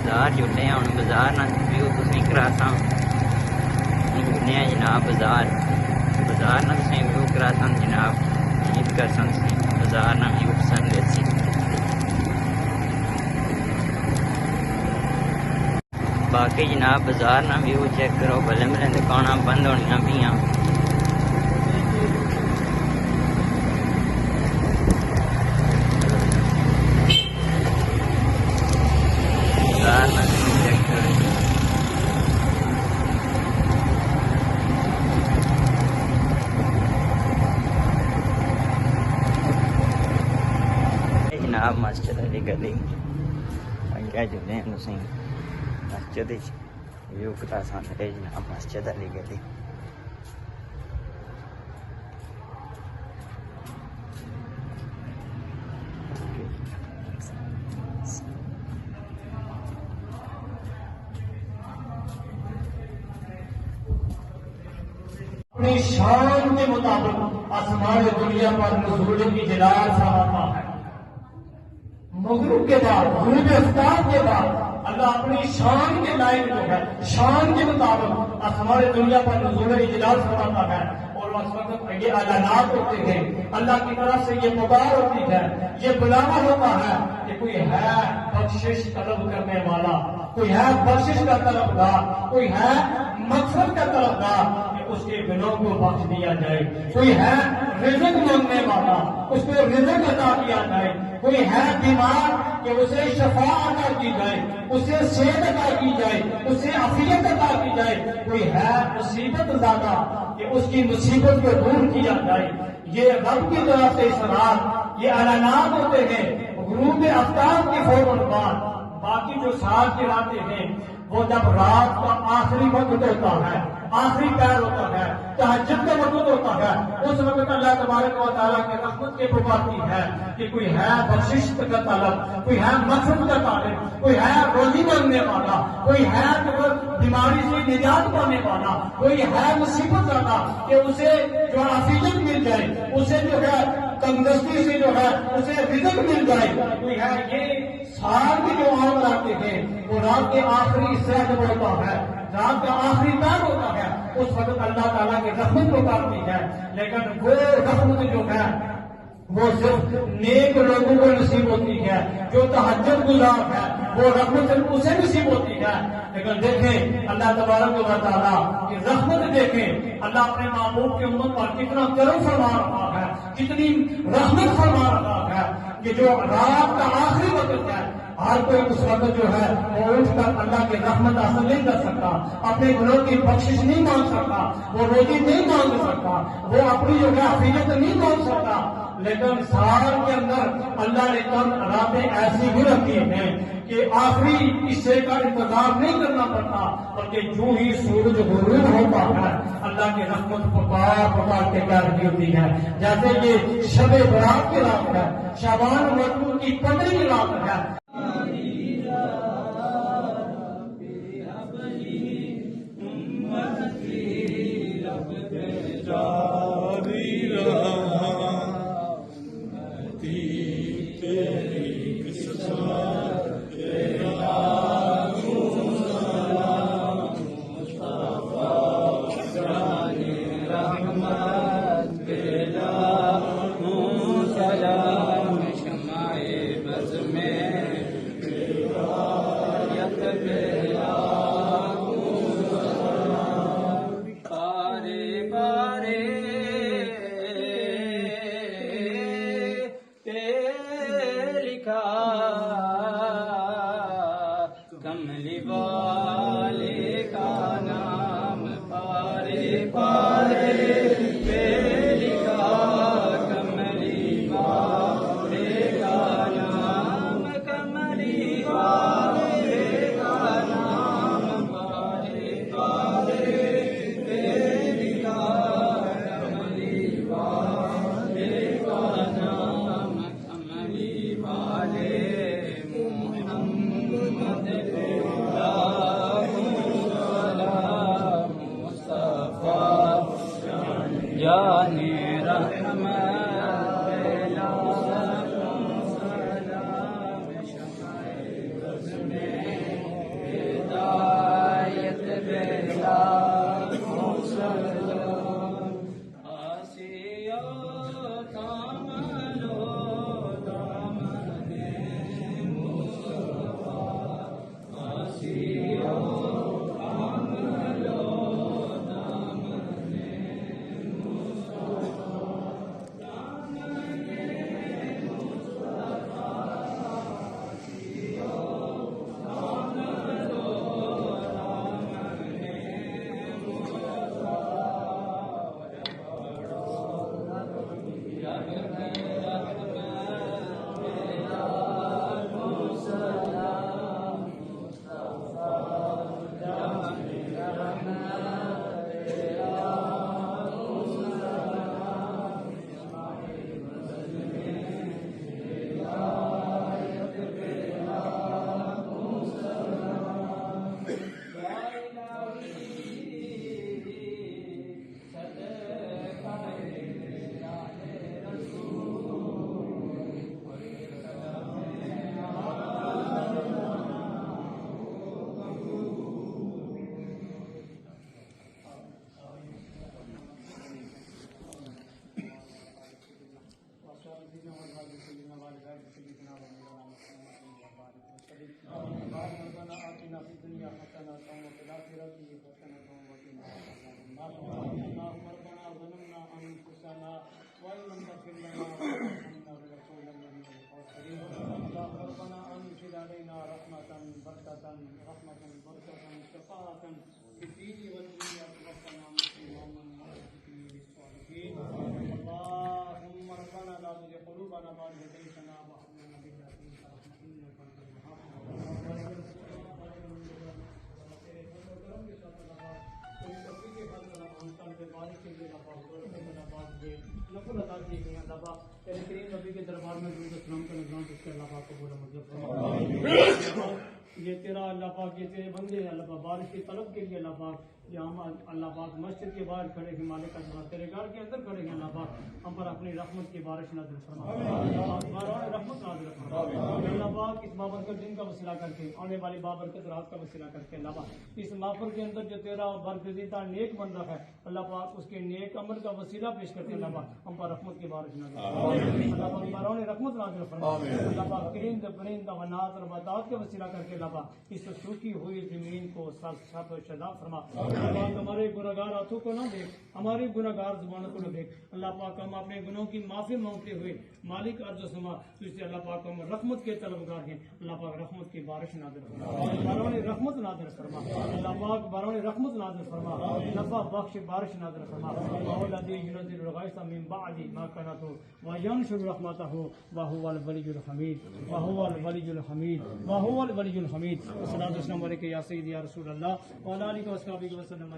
बाजार जुड़े हैं हम बाजार ना व्यू तुसें कराता जुड़ने हैं जनाब बाजार ना तुसें व्यू कराता जनाब उम्मीद कर सकते बाजार ना व्यू पसंद ऐसी बाकी जनाब बाजार ना व्यू चेक करो भले भले दुकाना बंद होनियां पियां जनाब मस्जिद अली गली अग्गै जुड़े हैं तुसें मस्जिद व्यू करा सकते जनाब मस्जिद अली गली अपनी शान के मुताबिक आसमान दुनिया पर नज़ूल की जलाल फरमाता है। मगरिब के बाद गुरूब आफ्ताब के बाद अल्लाह अपनी शान के लायक जो है शान के मुताबिक आसमान दुनिया पर नज़ूल की जलाल फरमाता है। और उस वक्त ये ऐलानात होते हैं अल्लाह की तरफ से ये पुकार होती है ये बुलावा होता है कि कोई है बख्शिश तलब करने वाला कोई है बख्शिश का तलबगार कोई है मकसद का तलबगार उसके गुनाह को बख्श दिया जाए कोई है रिज़्क़ मांगने वाला उसको रिज़्क़ अता किया जाए कोई है बीमार कि उसे शफा अता की जाए उसे सेहत अता की जाए उसे अफियत अता की जाए कोई है मुसीबत ज़्यादा कि उसकी मुसीबत को दूर किया जाए ये रब की तरफ से इसरार ये ऐलानात होते हैं गुरूब आफ्ताब के फौरन बाद। बाकी जो साल की रातें हैं वो जब रात का आखिरी वक्त होता है आखिरी पैर होता है तहज्जुद का वक्त होता है उस वक्त अल्लाह तबारक व तआला के रहमत के पुकारती है कि कोई है बख्शिश का तलब कोई है मकसद का तालिब कोई है रोजी मांगने वाला कोई है बीमारी से निजात पाने वाला कोई है मुसीबत ज्यादा कि उसे जो अफीजत मिल जाए उसे जो है तंदुरुस्ती से जो है उसे रिज़्क़ मिल जाए कोई है ये साल के जो आम आते हैं वो रात के आखिरी हिस्से जब होता है रात का आखिरी पैर होता है उस वक्त अल्लाह ताला की रहमत उतारती है। लेकिन वो रहमत जो है वो सिर्फ नेक लोगों को नसीब होती है जो तहज्जुद गुज़ार है वो रहमत सिर्फ उसे नसीब होती है। लेकिन देखें अल्लाह तबारक व तआला की रहमत देखें अल्लाह अपने महबूब की उम्मत पर कितना करम फरमा रहा है कितनी रहमत फरमा रहा है कि जो रात का आखिरी वक्त है हर कोई उस वक्त जो है वो उठ कर अल्लाह की रहमत हासिल नहीं कर सकता अपने गुनाहों की बख्शिश नहीं मांग सकता वो रोटी नहीं मांग सकता वो अपनी जो है अफीयत नहीं मांग सकता। लेकिन साल के अंदर अल्लाह ने चंद रातें ऐसी भी रखी हैं कि आखिरी हिस्से का इंतजार नहीं करना पड़ता बल्कि जो ही सूरज गुरूब होता है अल्लाह की रहमत पुकार पुकार के क्या रही होती है। जैसे ये शब बरात की रात है शाबान मजदूर की 15वीं रात है। कमली वाले का नाम पारे पारे पे लिखा कमली वाले का नाम कमली वाले का नाम पारे पारे पे लिखा कमली वाले का नाम कमली वाले मुस्तफा آتنا فی الدنیا حسنۃ وفی الآخرۃ حسنۃ وقنا عذاب النار اللهم ربنا ظلمنا انفسنا وان لم تغفر لنا وترحمنا لنكونن من الخاسرين اللهم ربنا انزل علينا رحمة بركة شفاعة في الدين والدنيا توفنا مسلما والحقنا بالصالحين اللهم ربنا لا تزغ قلوبنا بعد إذ هديتنا وهب لنا من لدنك رحمة إنك أنت الوهاب نبی کے دربار میں درود و سلام کا نظام اس کے اللہ پاک کو بولا مطلب یہ تیرا اللہ پاک یہ تیرے بندے ہیں اللہ پاک بارش کی طلب کے لیے اللہ پاک یہ ہم اللہ پاک مسجد کے باہر کھڑے ہیں مالک کا تیرے گھر کے اندر کھڑے ہیں اللہ پاک ہم پر اپنی رحمت کی بارش نازل فرما رحمت نازل فرما اللہ پاک اس بابرکت دن کا وسیلہ کر کے آنے والی بابرکت رات کا وسیلہ کر کے اللہ پاک اس محفل کے اندر جو تیرا برگزیدہ نیک بندہ ہے اللہ پاک اس کے نیک عمل کا وسیلہ پیش کر کے اللہ پاک ہم پر رحمت کی بارش نازل فرما اللہ پاک باران رحمت نازل فرما اللہ پاک کریم پرند ونات اور بطاعت کا وسیلہ کر کے اللہ پاک اس سوکھی ہوئی زمین کو ساتھ و شدا فرما اللہ پاک ہمارے گناہگار ہاتھوں کو نہ دیکھ ہماری گناہگار زبانوں کو نہ دیکھ اللہ پاک ہم اپنے گناہوں کی معافی مانگتے ہوئے مالک ارض و سما تجھ سے اللہ پاک ہم رحمت کے طلبگار ہیں اللہ پاک رحمت کی بارش نازل فرما باران رحمت نازل فرما اللہ پاک باران رحمت نازل فرما نفع بخش بارش نازل فرما الذی ينزل الغیث من بعد ما قنط وینشر رحمته وهو الولی الحمید وهو الولی الحمید وهو الولی الحمید والصلاة والسلام علیک یا سیدی یا رسول اللہ وعلی آلہ و اصحابہ وسلم.